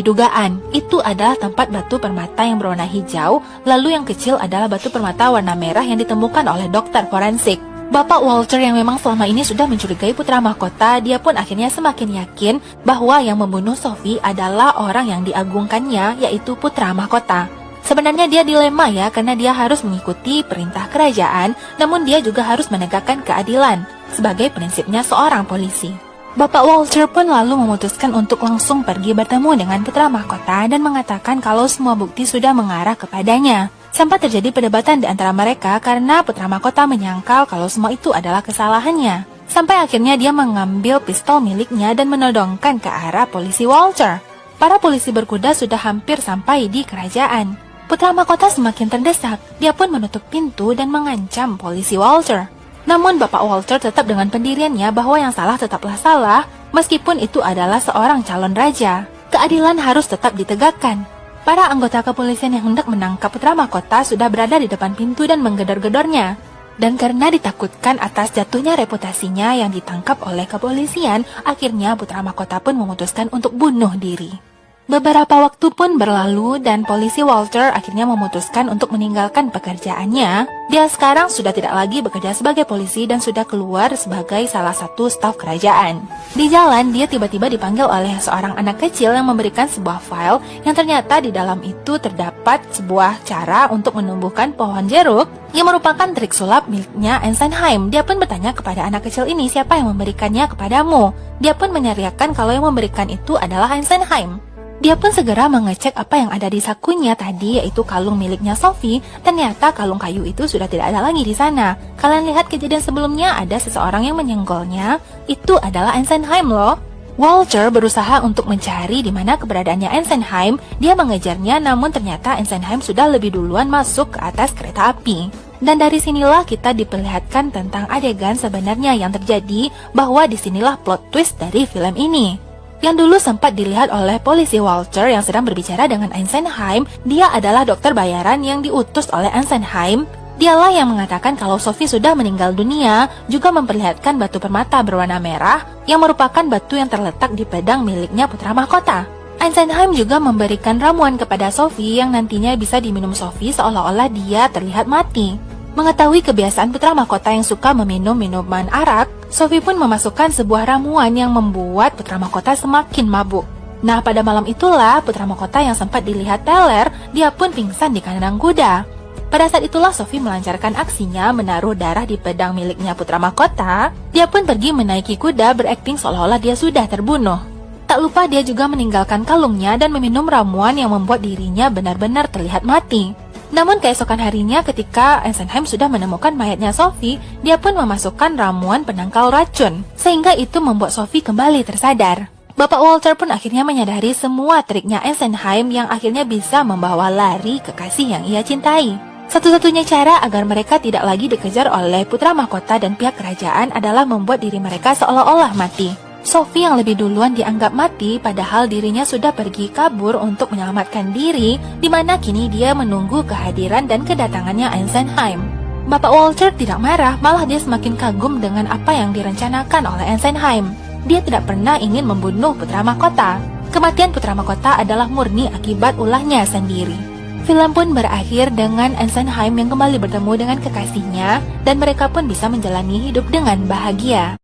Dugaan, itu adalah tempat batu permata yang berwarna hijau, lalu yang kecil adalah batu permata warna merah yang ditemukan oleh dokter forensik. Bapak Walter yang memang selama ini sudah mencurigai putra mahkota, dia pun akhirnya semakin yakin bahwa yang membunuh Sophie adalah orang yang diagungkannya, yaitu putra mahkota. Sebenarnya dia dilema ya, karena dia harus mengikuti perintah kerajaan, namun dia juga harus menegakkan keadilan, sebagai prinsipnya seorang polisi. Bapak Walter pun lalu memutuskan untuk langsung pergi bertemu dengan putra mahkota dan mengatakan kalau semua bukti sudah mengarah kepadanya. Sampai terjadi perdebatan di antara mereka karena putra mahkota menyangkal kalau semua itu adalah kesalahannya. Sampai akhirnya dia mengambil pistol miliknya dan menodongkan ke arah polisi Walter. Para polisi berkuda sudah hampir sampai di kerajaan. Putra mahkota semakin terdesak, dia pun menutup pintu dan mengancam polisi Walter. Namun Bapak Walter tetap dengan pendiriannya bahwa yang salah tetaplah salah, meskipun itu adalah seorang calon raja. Keadilan harus tetap ditegakkan. Para anggota kepolisian yang hendak menangkap putra mahkota sudah berada di depan pintu dan menggedor-gedornya. Dan karena ditakutkan atas jatuhnya reputasinya yang ditangkap oleh kepolisian, akhirnya putra mahkota pun memutuskan untuk bunuh diri. Beberapa waktu pun berlalu dan polisi Walter akhirnya memutuskan untuk meninggalkan pekerjaannya. Dia sekarang sudah tidak lagi bekerja sebagai polisi dan sudah keluar sebagai salah satu staf kerajaan. Di jalan, dia tiba-tiba dipanggil oleh seorang anak kecil yang memberikan sebuah file yang ternyata di dalam itu terdapat sebuah cara untuk menumbuhkan pohon jeruk yang merupakan trik sulap miliknya Eisenheim. Dia pun bertanya kepada anak kecil ini siapa yang memberikannya kepadamu. Dia pun meneriakkan kalau yang memberikan itu adalah Eisenheim. Dia pun segera mengecek apa yang ada di sakunya tadi, yaitu kalung miliknya Sophie. Ternyata kalung kayu itu sudah tidak ada lagi di sana. Kalian lihat kejadian sebelumnya ada seseorang yang menyenggolnya. Itu adalah Eisenheim loh. Walter berusaha untuk mencari di mana keberadaannya Eisenheim. Dia mengejarnya, namun ternyata Eisenheim sudah lebih duluan masuk ke atas kereta api. Dan dari sinilah kita diperlihatkan tentang adegan sebenarnya yang terjadi, bahwa disinilah plot twist dari film ini. Yang dulu sempat dilihat oleh polisi Walter yang sedang berbicara dengan Eisenheim, dia adalah dokter bayaran yang diutus oleh Eisenheim. Dialah yang mengatakan kalau Sophie sudah meninggal dunia, juga memperlihatkan batu permata berwarna merah yang merupakan batu yang terletak di pedang miliknya putra mahkota. Eisenheim juga memberikan ramuan kepada Sophie yang nantinya bisa diminum Sophie seolah-olah dia terlihat mati. Mengetahui kebiasaan putra mahkota yang suka meminum minuman arak, Sophie pun memasukkan sebuah ramuan yang membuat putra mahkota semakin mabuk. Nah, pada malam itulah putra mahkota yang sempat dilihat teler, dia pun pingsan di kandang kuda. Pada saat itulah Sophie melancarkan aksinya menaruh darah di pedang miliknya putra mahkota. Dia pun pergi menaiki kuda berakting seolah-olah dia sudah terbunuh. Tak lupa dia juga meninggalkan kalungnya dan meminum ramuan yang membuat dirinya benar-benar terlihat mati. Namun keesokan harinya ketika Eisenheim sudah menemukan mayatnya Sophie, dia pun memasukkan ramuan penangkal racun, sehingga itu membuat Sophie kembali tersadar. Bapak Walter pun akhirnya menyadari semua triknya Eisenheim yang akhirnya bisa membawa lari kekasih yang ia cintai. Satu-satunya cara agar mereka tidak lagi dikejar oleh putra mahkota dan pihak kerajaan adalah membuat diri mereka seolah-olah mati. Sophie yang lebih duluan dianggap mati, padahal dirinya sudah pergi kabur untuk menyelamatkan diri, di mana kini dia menunggu kehadiran dan kedatangannya Eisenheim. Bapak Walter tidak marah, malah dia semakin kagum dengan apa yang direncanakan oleh Eisenheim. Dia tidak pernah ingin membunuh putra mahkota. Kematian putra mahkota adalah murni akibat ulahnya sendiri. Film pun berakhir dengan Eisenheim yang kembali bertemu dengan kekasihnya, dan mereka pun bisa menjalani hidup dengan bahagia.